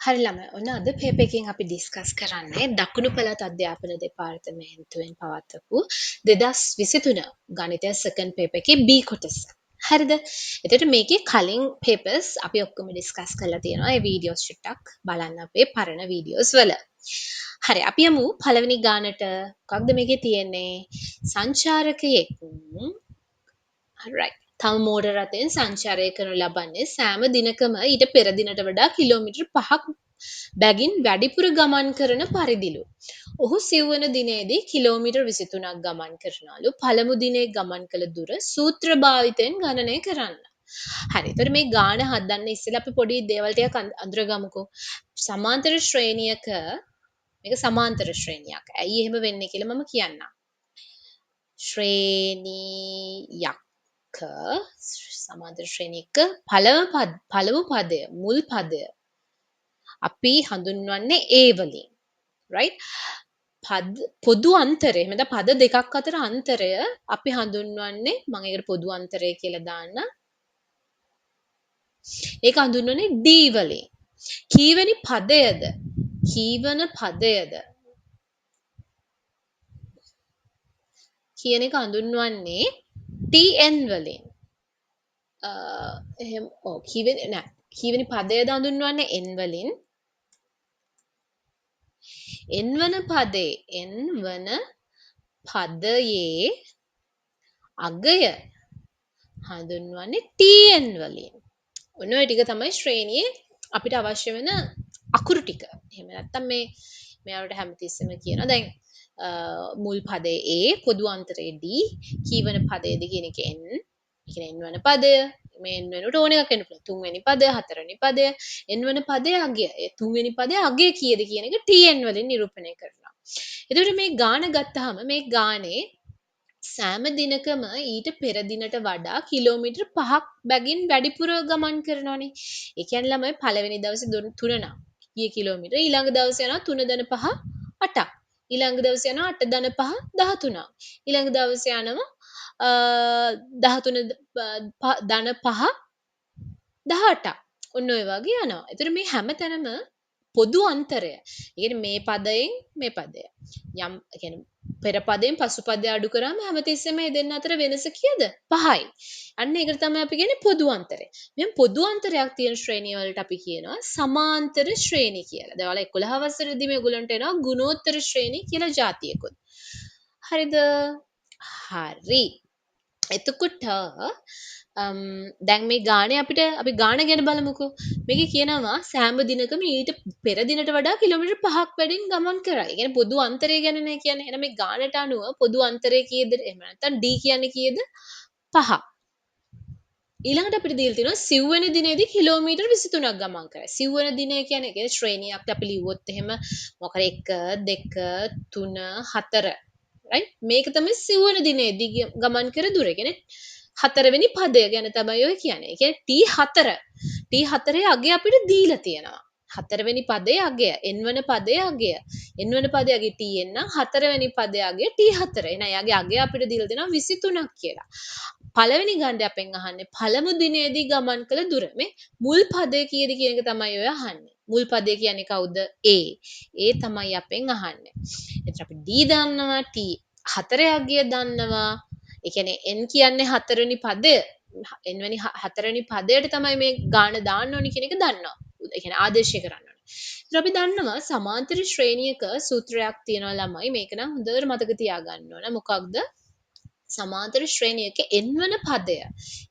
හරි ළමයි ඔන්න අද පේපර් එකකින් අපි ඩිස්කස් කරන්නේ දකුණු පළාත් අධ්‍යාපන දෙපාර්තමේන්තුවෙන් පවත්වපු 2023 ගණිතය සෙකන්ඩ් පේපර් එකේ B කොටස. හරිද? එතකොට මේකේ කලින් පේපර්ස් අපි ඔක්කොම ඩිස්කස් කරලා තියෙනවා. ඒ වීඩියෝස් චුට්ටක් බලන්න අපේ පරණ වීඩියෝස් වල. හරි අපි යමු පළවෙනි ගානට. මොකක්ද මේකේ තියෙන්නේ? සංචාරකයෙක් right. තම මෝටර රථයෙන් සංචාරය කරනු ලබන්නේ සෑම දිනකම ඊට පෙර දිනට වඩා කිලෝමීටර් 5ක් බැගින් වැඩිපුර ගමන් කරන පරිදිලු. ඔහු සිව්වන දිනේදී කිලෝමීටර් 23ක් ගමන් කරනලු. පළමු දිනේ ගමන් කළ දුර සූත්‍ර භාවිතයෙන් ගණනය කරන්න. හරි. එතකොට මේ ගාන හදන්න ඉස්සෙල්ලා අපි පොඩි දේවල් ටිකක් අඳුරගමුකෝ. සමාන්තර ශ්‍රේණියක මේක සමාන්තර ශ්‍රේණියක්. ඇයි එහෙම වෙන්නේ කියලා මම කියන්නම්. ශ්‍රේණියක් සමාන්තර ශ්‍රේණියක පළමු පදය මුල් පදය අපි හඳුන්වන්නේ A වලින් right පොදු අන්තරය එහෙනම් පද දෙකක් අතර අන්තරය අපි හඳුන්වන්නේ මම ඒකට පොදු අන්තරය කියලා දාන්න ඒක හඳුන්වන්නේ D වලින් කීවෙනි පදයද කීවන පදයද කියන එක හඳුන්වන්නේ TN වලින් එහෙම ඔව් කීවෙනි පදයද හඳුන්වන්නේ N වලින් N වන පදයේ අගය හඳුන්වන්නේ TN වලින්. ඔන්න ඔය ටික තමයි ශ්‍රේණියේ අපිට අවශ්‍ය වෙන අකුරු ටික. එහෙම නැත්නම් මෙයාලට හැමතිස්සෙම කියනවා දැන් මුල් පදයේ A පොදු අන්තරයේ D කීවන පදයේද කියන එක N. කියන්නේ N වන පදය මේ N වෙනුවට ඕන එකක් වෙන්න පුළුවන්. තුන්වෙනි පදය, හතරවෙනි පදය, N වන පදයේ අගය. ඒ තුන්වෙනි පදයේ අගය කීයද කියන එක TN වලින් නිරූපණය කරනවා. එතකොට මේ ගාන ගත්තාම මේ ගානේ සෑම දිනකම ඊට පෙර දිනට වඩා කිලෝමීටර් 5ක් බැගින් වැඩිපුර ගමන් කරනවානේ. ඒ කියන්නේ ළමයි පළවෙනි දවසේ 3 නම් කීය කිලෝමීටර ඊළඟ දවසේ යනවා 3 දන 5 8ක්. ඊළඟ දවසේ යනවා 8 දන 5 13ක්. ඊළඟ දවසේ යනවා 13 දන 5 18ක්. ඔන්න ඔය වගේ යනවා. ඒතර මේ හැම තැනම පොදු අන්තරය. ඒ කියන්නේ මේ පදයෙන් මේ පදය. යම් කියන්නේ පෙර පදයෙන් පසු පදය අඩු කරාම හැමතිස්සෙම මේ දෙන්න අතර වෙනස කීයද? 5යි. අන්න ඒකට තමයි අපි කියන්නේ පොදු අන්තරය. මෙම් පොදු අන්තරයක් තියෙන ශ්‍රේණිය වලට අපි කියනවා සමාන්තර ශ්‍රේණි කියලා. දැන් ඔයාලා 11 වසරේදී මේගොල්ලන්ට එනවා ගුණෝත්තර ශ්‍රේණි කියලා જાතියකුත්. හරිද? හරි. එතකොට දැන් මේ ගානේ අපි ගාන ගැන බලමුකෝ. මේකේ කියනවා සෑම දිනකම ඊට පෙර දිනට වඩා කිලෝමීටර් 5ක් වැඩින් ගමන් කරයි. ඒ කියන්නේ පොදු අන්තරය ගැනනේ කියන්නේ. එහෙනම් මේ ගානට අනුව පොදු අන්තරය කීයද? එහෙම නැත්නම් D කියන්නේ කීයද? 5. ඊළඟට අපිට දීලා තියෙනවා සිව්වෙනි දිනේදී කිලෝමීටර් 23ක් ගමන් කරයි. සිව්වෙනි දිනය කියන්නේ ශ්‍රේණියක් අපි ලිව්වොත් එහෙම මොකද 1 2 3 4 right මේක තමයි සිව්වෙනි දිනේදී ගමන් කර දුර. කියන්නේ හතරවෙනි පදය ගැන තමයි ඔය කියන්නේ. ඒ කියන්නේ T4 අගය අපිට දීලා තියෙනවා. හතරවෙනි පදයේ අගය, n වන පදයේ අගය. n වන පදයේ අගය Tn නම් හතරවෙනි පදයේ අගය T4. එහෙනම් එයාගේ අගය අපිට දීලා දෙනවා 23ක් කියලා. පළවෙනි ගණ්ඩේ අපෙන් අහන්නේ පළමු දිනේදී ගමන් කළ දුර. මේ මුල් පදය කීයද කියන එක තමයි ඔය අහන්නේ. මුල් පදය කියන්නේ කවුද? A. ඒ තමයි අපෙන් අහන්නේ. එතන අපි D දන්නවා, T4 අගය දන්නවා. ඒ කියන්නේ n කියන්නේ හතරවෙනි පදය. n වෙනි හතරවෙනි පදයට තමයි මේ ගාන දාන්න ඕනි කියන එක දන්නවා. ඒ කියන්නේ ආදේශය කරන්න ඕනේ. ඒත් අපි දන්නවා සමාන්තර ශ්‍රේණියක සූත්‍රයක් තියෙනවා ළමයි. මේක නම් හොඳට මතක තියාගන්න ඕන. මොකක්ද? සමාන්තර ශ්‍රේණියක n වන පදය.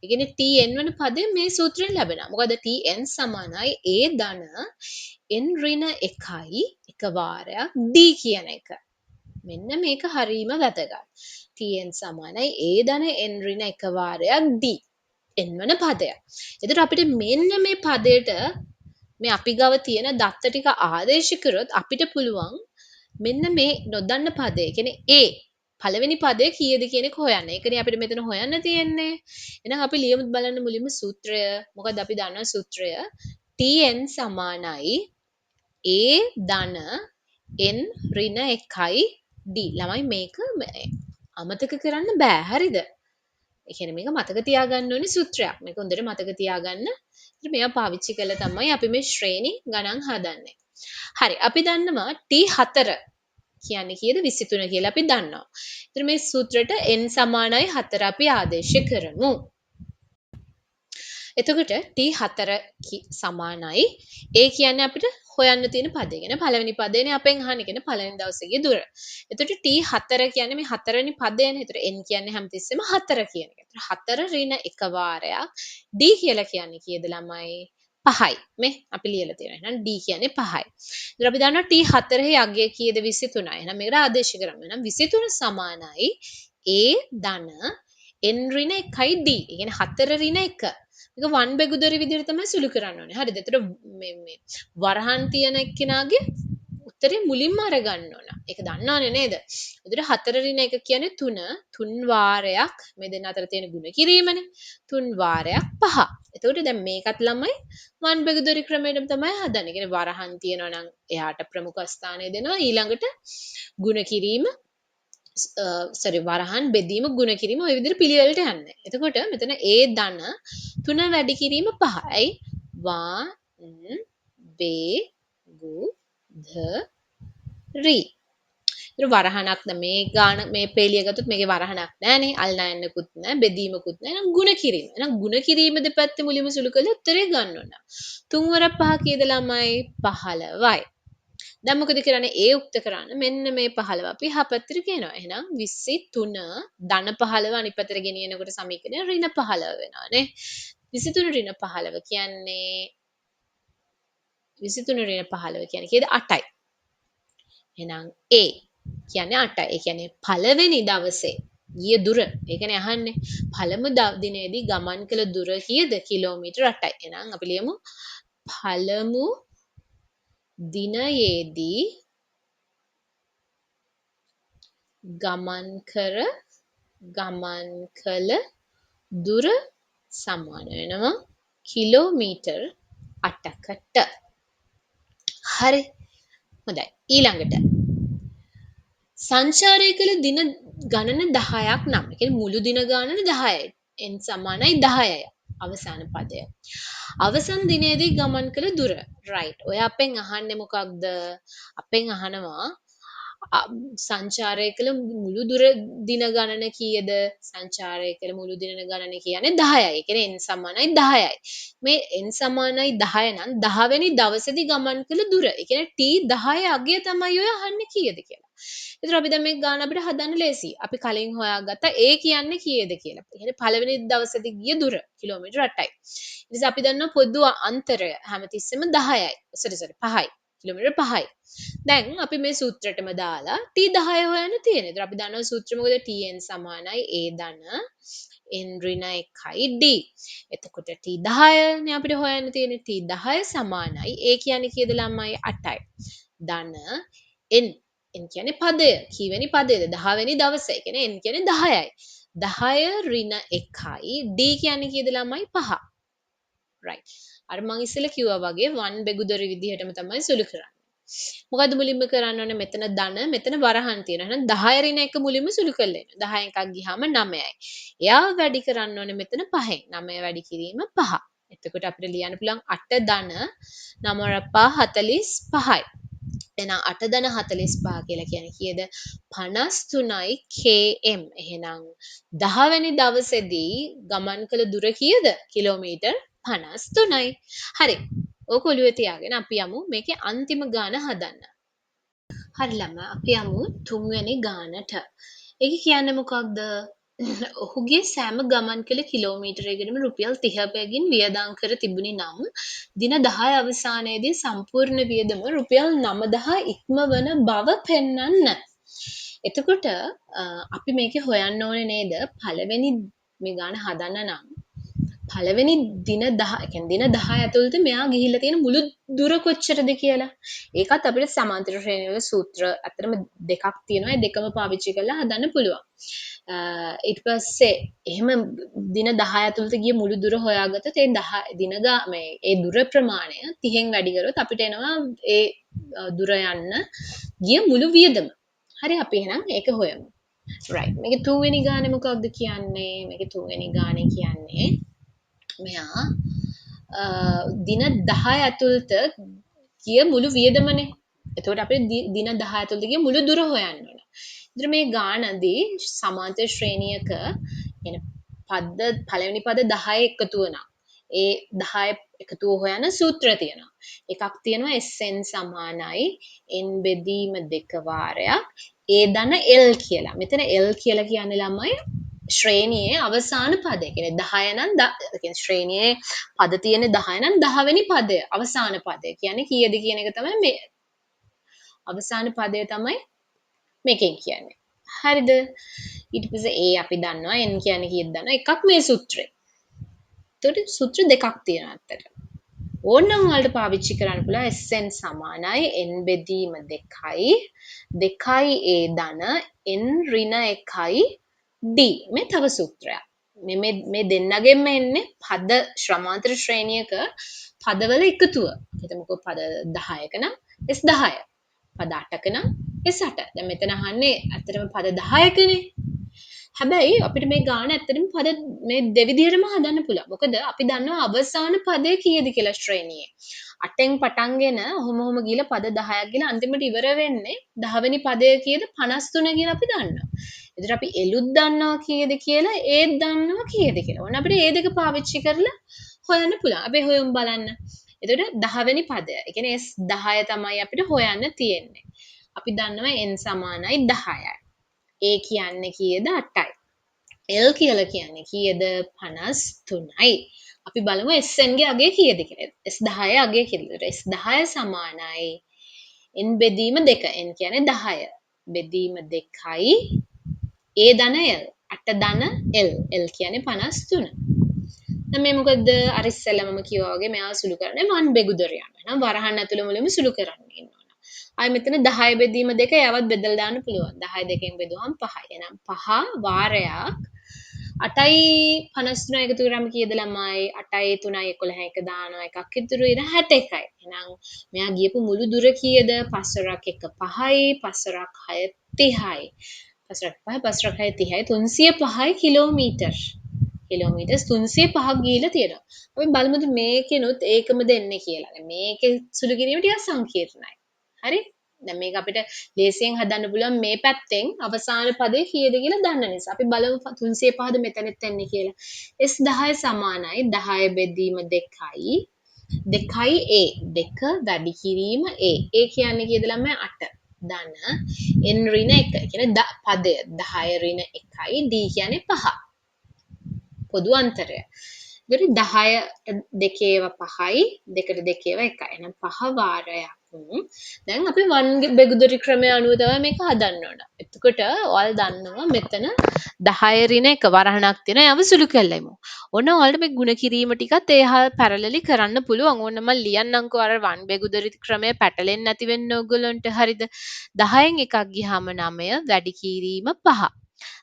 ඒ කියන්නේ Tn වන පදය මේ සූත්‍රයෙන් ලැබෙනවා. මොකද Tn සමානයි a ධන n ඍණ 1යි එක වාරයක් d කියන එක. මෙන්න මේක හරීම වැදගත්. Tn සමානයි a ධන n ඍණ 1 වාරයක් d. n වන පදය. එතකොට අපිට මෙන්න මේ පදයට මේ අපි ගාව තියෙන දත්ත ටික ආදේශ කරොත් අපිට පුළුවන් මෙන්න මේ නොදන්න පදය. කියන්නේ a පළවෙනි පදය කීයද කියන එක හොයන්න. ඒකනේ අපිට මෙතන හොයන්න තියෙන්නේ. එහෙනම් අපි ලියමු බලන්න මුලින්ම සූත්‍රය. මොකද අපි දන්නවා සූත්‍රය Tn සමානයි a ධන n ඍණ 1යි d. ළමයි මේක අමතක කරන්න බෑ. හරිද? ඒ කියන්නේ මේක මතක තියාගන්න ඕනේ සූත්‍රයක්. මේක හොඳට මතක තියාගන්න මෙයා පාවිච්චි කළා තමයි අපි මේ ශ්‍රේණි ගණන් හදන්නේ. හරි අපි දන්නවා T4 කියන්නේ කීයද 23 කියලා අපි දන්නවා. ඒතර මේ සූත්‍රයට n සමානයි 4 අපි ආදේශ කරමු. එතකොට T4 සමානයි ඒ කියන්නේ අපිට හොයන්න තියෙන පදේ. කියන්නේ පළවෙනි පදේනේ අපෙන් අහන්නේ කියන්නේ පළවෙනි දවසේ ගිය දුර. එතකොට T4 කියන්නේ මේ හතරවෙනි පදේනේ. එතකොට n කියන්නේ හැමතිස්සෙම 4 කියන එක. එතකොට 4 ඍණ එක වාරයක් d කියලා කියන්නේ කීයද ළමයි? 5යි. මේ අපි ලියලා තියෙනවා. එහෙනම් d කියන්නේ 5යි. එතකොට අපි දන්නවා T4 අගය කීයද 23යි. එහෙනම් මේකට ආදේශ කරමු. එහෙනම් 23 සමානයි a ධන n ඍණ 1යි d. ඒ කියන්නේ 4 ඍණ 1. මේක වන් බෙගුදොරි විදිහට තමයි සුළු කරන්න ඕනේ. හරිද? එතකොට මේ වරහන් තියන එක්කෙනාගේ උත්තරේ මුලින්ම අරගන්න ඕන. ඒක දන්නවනේ නේද? එතකොට 4 ඍණ 1 කියන්නේ 3. 3 වාරයක් මේ දෙන්න අතර තියෙන ගුණ කිරීමනේ. 3 වාරයක් 5. එතකොට දැන් මේකත් ළමයි වන් බෙගුදොරි ක්‍රමයටම තමයි හදන්නේ. කියන්නේ වරහන් තියනවා නම් එයාට ප්‍රමුඛ ස්ථානය දෙනවා. ඊළඟට ගුණ කිරීම වරහන් බෙදීම ගුණ කිරීම ඔය විදිහට පිළිවෙලට යන්නේ. එතකොට මෙතන A ධන 3 වැඩි කිරීම 5යි. වන් බෙගු ද රි. ඒතර වරහණක් මේ ගාන මේ පේලිය ගත්තොත් මේකේ වරහණක් නැහනේ. අල්ලන්නකුත් නැහැ, බෙදීමකුත් නැහැ. එහෙනම් ගුණ කිරීම. එහෙනම් ගුණ කිරීම දෙපැත්තේ මුලින්ම සුළු කරලා උත්තරේ ගන්න ඕන. 3 වර 5 කීයද ළමයි? 15යි. දැන් මොකද කරන්නේ? ඒ උක්ත කරන්න මෙන්න මේ 15 අපි යහපැත්තට කියනවා. එහෙනම් 23 ධන 15 අනිත් පැත්තට ගෙනියනකොට සමීකරණය ඍණ 15 වෙනවා නේ. 23 ඍණ 15 කියන්නේ 23 ඍණ 15 කියන්නේ කීයද? 8යි. එහෙනම් A කියන්නේ 8යි. ඒ කියන්නේ පළවෙනි දවසේ ගිය දුර. ඒ කියන්නේ අහන්නේ පළමු දිනේදී ගමන් කළ දුර කීයද? කිලෝමීටර් 8යි. එහෙනම් අපි ලියමු පළමු දිනයේදී ගමන් කළ දුර සමාන වෙනවා කිලෝමීටර් 8කට. හරි. හොඳයි. ඊළඟට සංචාරය කළ දින ගණන 10ක් නම්. ඒ කියන්නේ මුළු දින ගණන 10යි. n සමානයි 10යි. අවසාන පදය. අවසන් දිනේදී ගමන් කළ දුර. right. ඔය අපෙන් අහන්නේ මොකක්ද? අපෙන් අහනවා සංචාරය කළ මුළු දුර දින ගණන කීයද? සංචාරය කළ මුළු දින ගණන කියන්නේ 10යි. ඒ කියන්නේ n සමානයි 10යි. මේ n සමානයි 10 නම් 10 වෙනි දවසේදී ගමන් කළ දුර. ඒ කියන්නේ t10 අගය තමයි ඔය අහන්නේ කීයද කියලා. ඒතර අපි දැන් මේ ගාන අපිට හදන්න ලේසියි. අපි කලින් හොයාගත්තා a කියන්නේ කීයද කියලා. ඒ කියන්නේ පළවෙනි දවසේදී ගිය දුර කිලෝමීටර් 8යි. ඊට පස්සේ අපි දන්නවා පොදු අන්තරය හැමතිස්සෙම 10යි. sorry 5යි. කිලෝමීටර් 5යි. දැන් අපි මේ සූත්‍රෙටම දාලා T10 හොයන්න තියෙනවා. ඒතර අපි දන්නවා සූත්‍රෙ මොකද? Tn සමානයි A ධන n ඍණ 1යි D. එතකොට T10 නේ අපිට හොයන්න තියෙන්නේ. T10 සමානයි A කියන්නේ කීයද ළමයි? 8යි. ධන n n කියන්නේ පදය. කීවෙනි පදයද? 10 වෙනි දවසේ. ඒ කියන්නේ n කියන්නේ 10යි. 10 ඍණ 1යි D කියන්නේ කීයද ළමයි? 5. right. අර මං ඉස්සෙල්ලා කිව්වා වගේ වන් බෙගුදොරි විදිහටම තමයි සුළු කරන්නේ. මොකද මුලින්ම කරන්න ඕනේ මෙතන ධන මෙතන වරහන් තියෙනවා. එහෙනම් 10 ඍණ 1 මුලින්ම සුළු කරලා එන්න. 10 එකක් ගියාම 9යි. එයා වැඩි කරන්න ඕනේ මෙතන 5න්. 9 වැඩි කිරීම 5. එතකොට අපිට ලියන්න පුළුවන් 8 ධන 9 45යි. එහෙනම් 8 ධන 45 කියලා කියන්නේ කීයද? 53යි km. එහෙනම් 10 වෙනි දවසේදී ගමන් කළ දුර කීයද? කිලෝමීටර් 53යි. හරි. ඕක ඔළුවේ තියාගෙන අපි යමු මේකේ අන්තිම ගාන හදන්න. හරි ළමයා අපි යමු 3 වෙනි ගානට. ඒක කියන්නේ මොකක්ද? ඔහුගේ සෑම ගමන් කළ කිලෝමීටරයකටම රුපියල් 30කින් වියදම් කර තිබුණි නම් දින 10 අවසානයේදී සම්පූර්ණ වියදම රුපියල් 9000 ඉක්මවන බව පෙන්වන්න. එතකොට අපි මේකේ හොයන්න ඕනේ නේද? පළවෙනි මේ ගාන හදන්න නම් පළවෙනි දින 10 කියන්නේ දින 10 ඇතුළත මෙයා ගිහිල්ලා තියෙන මුළු දුර කොච්චරද කියලා. ඒකත් අපිට සමාන්තර ශ්‍රේණි වල සූත්‍ර අතරම දෙකක් තියෙනවා. ඒ දෙකම පාවිච්චි කරලා හදන්න පුළුවන්. ඊට පස්සේ එහෙම දින 10 ඇතුළත ගිය මුළු දුර හොයාගත්තොත් ඒ 10 දින මේ ඒ දුර ප්‍රමාණය 30න් වැඩි කරොත් අපිට එනවා ඒ දුර යන්න ගිය මුළු වියදම. හරි අපි එහෙනම් ඒක හොයමු. right. මේකේ 3 වෙනි ගානේ මොකක්ද කියන්නේ? මේකේ 3 වෙනි ගානේ කියන්නේ මෙයා දින 10 ඇතුළත ගිය මුළු වියදමනේ. එතකොට අපිට දින 10 ඇතුළත ගිය මුළු දුර හොයන්න ඕන. ඉතින් මේ ගානදී සමාන්තර ශ්‍රේණියක එන පද පළවෙනි පද 10 එකතුව නම් ඒ 10 එකතුව හොයන සූත්‍ර තියෙනවා. එකක් තියෙනවා SN සමානයි n බෙදීම 2 වාරයක් a ධන l කියලා. මෙතන l කියලා කියන්නේ ළමයි ශ්‍රේණියේ අවසාන පදය. කියන්නේ 10 නම් කියන්නේ ශ්‍රේණියේ පද තියෙන්නේ 10 නම් 10 වෙනි පදය අවසාන පදය. කියන්නේ කීයද කියන එක තමයි මේ අවසාන පදය තමයි මේකෙන් කියන්නේ. හරිද? ඊට පස්සේ A අපි දන්නවා n කියන්නේ කීයද දන්නවා. එකක් මේ සූත්‍රය. එතකොට සූත්‍ර දෙකක් තියෙනවා අත්තට. ඕනනම් වලට පාවිච්චි කරන්න පුළුවන් SN සමානයි n බෙදීම 2යි 2යි a ධන n ඍණ 1යි d මේ තව සූත්‍රයක්. මේ දෙන්නගෙන්ම එන්නේ පද ශ්‍රමාන්තර ශ්‍රේණියක පදවල එකතුව. හිතමුකෝ පද 10ක නම් S10. පද 8ක නම් S8. දැන් මෙතන අහන්නේ ඇත්තටම පද 10කනේ. හැබැයි අපිට මේ ගාන ඇත්තටම පද මේ දෙවිදිහටම හදන්න පුළුවන්. මොකද අපි දන්නවා අවසාන පදය කීයද කියලා ශ්‍රේණියේ. 8න් පටන්ගෙන ඔහොම ගිහලා පද 10ක් ගිහලා අන්තිමට ඉවර වෙන්නේ 10 වෙනි පදය කීයද 53 කියලා අපි දන්නවා. එතකොට අපි එළුත් දන්නවා කීයද කියලා ඒත් දන්නවා කීයද කියලා. ඕන අපිට ඒ දෙක පාවිච්චි කරලා හොයන්න පුළුවන්. අපි හොයමු බලන්න. එතකොට 10 වෙනි පදය. ඒ කියන්නේ S10 තමයි අපිට හොයන්න තියෙන්නේ. අපි දන්නවා n සමානයි 10යි. A කියන්නේ කීයද 8යි. L කියලා කියන්නේ කීයද 53යි. අපි බලමු SN ගේ අගය කීයද කියලා. S10 අගය කීයද? S10 සමානයි n බෙදීම 2. n කියන්නේ 10. බෙදීම 2යි A ධන L. 8 ධන L. L කියන්නේ 53. දැන් මේ මොකද අර ඉස්සෙල්ලම කිව්වා වගේ මෙයා සුළු කරන්නේ 1 බෙගුදර යනවා. එහෙනම් වරහන් ඇතුළේ මුලින්ම සුළු කරන්න ඉන්නවා. ආයි මෙතන 10 බෙදීම 2 යවත් බෙදලා දාන්න පුළුවන්. 10 2කින් බෙදුවම 5යි. එහෙනම් 5 වාරයක් 8යි 53 එකතු කරාම කීයද ළමයි? 8යි 3යි 11 එක දානවා එකක් ඉතුරු වෙන 61යි. එහෙනම් මෙයා ගියපු මුළු දුර කීයද? 5 1 5යි 5 6 30යි. 5 5 5 6 30යි 305යි කිලෝමීටර්. කිලෝමීටර් 305ක් ගිහිලා තියෙනවා. අපි බලමුද මේකෙනුත් ඒකම දෙන්නේ කියලා. දැන් මේකේ සුළු කිරීම ටිකක් සංකීර්ණයි. හරි? දැන් මේක අපිට ලේසියෙන් හදන්න පුළුවන් මේ පැත්තෙන් අවසාන පදේ කීයද කියලා දන්න නිසා. අපි බලමු 305ද මෙතනෙත් එන්නේ කියලා. S10 සමානයි 10 බෙදීම 2යි 2යි A 2 වැඩි කිරීම A. A කියන්නේ කීයද ළමයි 8. ධන n ඍණ 1. කියන්නේ පදය 10 ඍණ 1යි D කියන්නේ 5. පොදු අන්තරය. ඉතින් 10ට දෙකේව 5යි දෙකට දෙකේව 1යි. එහෙනම් 5 වාරයක්. දැන් අපි වන් බෙගුදරි ක්‍රමය අනුව තමයි මේක හදන්න ඕන. එතකොට ඔයාලා දන්නවා මෙතන 10 ඍණ 1 වරහණක් තියෙනවා. යව සුළු කළෙමු. ඔන්න ඔයාලට මේ ಗುಣ කිරීම ටිකත් ඒහා පැරලලි කරන්න පුළුවන්. ඕන්න මම ලියන්නම්කෝ අර වන් බෙගුදරි ක්‍රමය පැටලෙන්නේ නැති වෙන්න ඕගොල්ලන්ට හරිද? 10න් එකක් ගියාම 9 වැඩි කිරීම 5.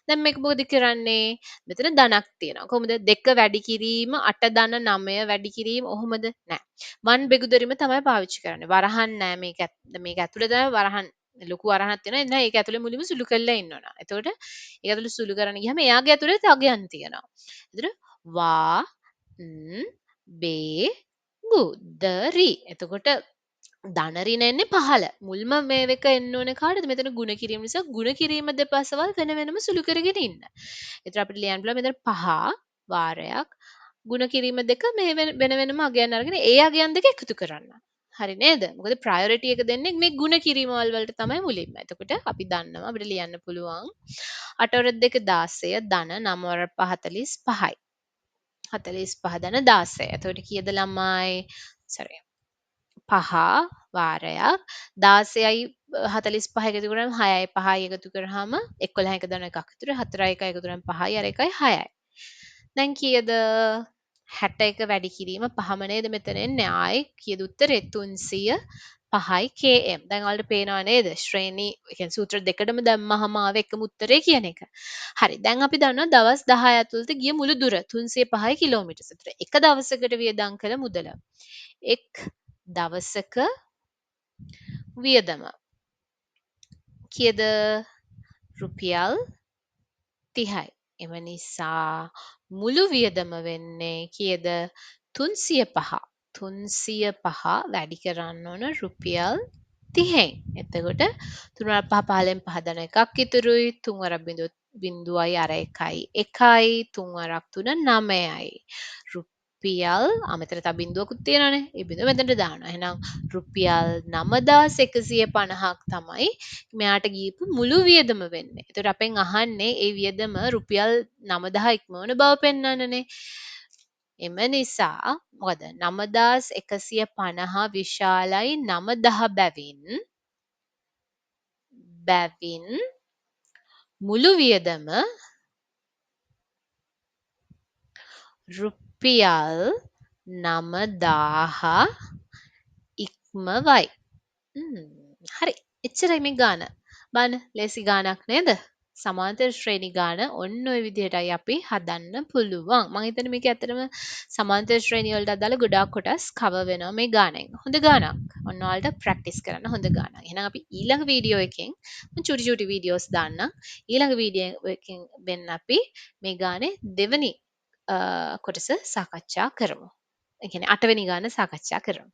දැන් මේක මොකද කරන්නේ? මෙතන ධනක් තියෙනවා. කොහොමද? 2 වැඩි කිරීම 8 ධන 9 වැඩි කිරීම ඔහොමද? නෑ. 1 බෙගුදරීම තමයි පාවිච්චි කරන්නේ. වරහන් නෑ මේක ඇතුලේ තමයි වරහන් ලොකු වරහනක් තියෙනවා. එතන ඒක ඇතුලේ මුලින්ම සුළු කරලා ඉන්න ඕන. එතකොට ඒක ඇතුලේ සුළු කරන්න ගියාම එයාගේ ඇතුලේ අගයන් තියෙනවා. එතකොට වා බේ ගු දරි. එතකොට ධන ඍණ එන්නේ 15. මුල්ම මේ එක එන්න ඕනේ කාටද? මෙතන ಗುಣ කිරීම නිසා ಗುಣ කිරීම දෙපසවල් වෙන වෙනම සුළු කරගෙන ඉන්න. එතන අපිට ලියන්න පුළුවන් මෙතන 5 වාරයක් ಗುಣ කිරීම දෙක මේ වෙන වෙනම අගයන් අරගෙන ඒ අගයන් දෙක එකතු කරන්න. හරි නේද? මොකද ප්‍රයොරිටි එක දෙන්නේ මේ ಗುಣ කිරීම වලට තමයි මුලින්ම. එතකොට අපි දන්නවා අපිට ලියන්න පුළුවන් 8 වර 2 16 ධන 9 වර 45යි. 45 ධන 16. එතකොට කීයද ළමයි? sorry 5 වාරයක් 16යි 45 එකතු කරාම 6යි 5යි එකතු කරාම 11 එක දන එකක් ඉතුරු 4යි 1යි එකතු කරාම 5යි අර 1යි 6යි. දැන් කීයද 61 වැඩි කිරීම 5ම නේද මෙතන එන්නේ ආයි කීයද උත්තරේ 305යි km. දැන් ඔයාලට පේනවා නේද ශ්‍රේණි කියන්නේ සූත්‍ර දෙකටම දැම්මහම ආව එකම උත්තරේ කියන එක. හරි දැන් අපි දන්නවා දවස් 10 ඇතුළත ගිය මුළු දුර 305 කිලෝමීටර්. එක දවසකට වියදම් කළ මුදල. එක් දවසක වියදම කීයද රුපියල් 30යි. එම නිසා මුළු වියදම වෙන්නේ කීයද 305. 305 වැඩි කරන්න ඕන රුපියල් 30න්. එතකොට 3 5 5 දන එකක් ඉතුරුයි. 3 වරක් බිඳුවයි අර එකයි 1යි 3 වරක් 3 9යි. රුපියල් අමතර තව බිඳුවකුත් තියෙනවානේ. ඒ බිඳුව මෙතනට දානවා. එහෙනම් රුපියල් 9150ක් තමයි මෙයාට ගියපු මුළු වියදම වෙන්නේ. එතකොට අපෙන් අහන්නේ ඒ වියදම රුපියල් 9000 ඉක්මවන බව පෙන්වන්නනේ. එම නිසා මොකද 9150 විශාලයි 9000 බැවින් මුළු වියදම රුපියල් 9000 ඉක්මවයි. හරි. එච්චරයි මේ ගාන. බලන්න ලේසි ගානක් නේද? සමාන්තර ශ්‍රේණි ගාන ඔන්න ඔය විදිහටයි අපි හදන්න පුළුවන්. මම හිතන්නේ මේක ඇත්තටම සමාන්තර ශ්‍රේණිය වලට අදාළ ගොඩාක් කොටස් කවර් වෙනවා මේ ගානෙන්. හොඳ ගානක්. ඔන්න ඔයාලට ප්‍රැක්ටිස් කරන්න හොඳ ගානක්. එහෙනම් අපි ඊළඟ වීඩියෝ එකෙන් චුටි චුටි වීඩියෝස් දාන්නම්. ඊළඟ වීඩියෝ එකෙන් වෙන්න අපි මේ ගානේ දෙවනි කොටස සාකච්ඡා කරමු. ඒ කියන්නේ 8 වෙනි ගාන සාකච්ඡා කරමු.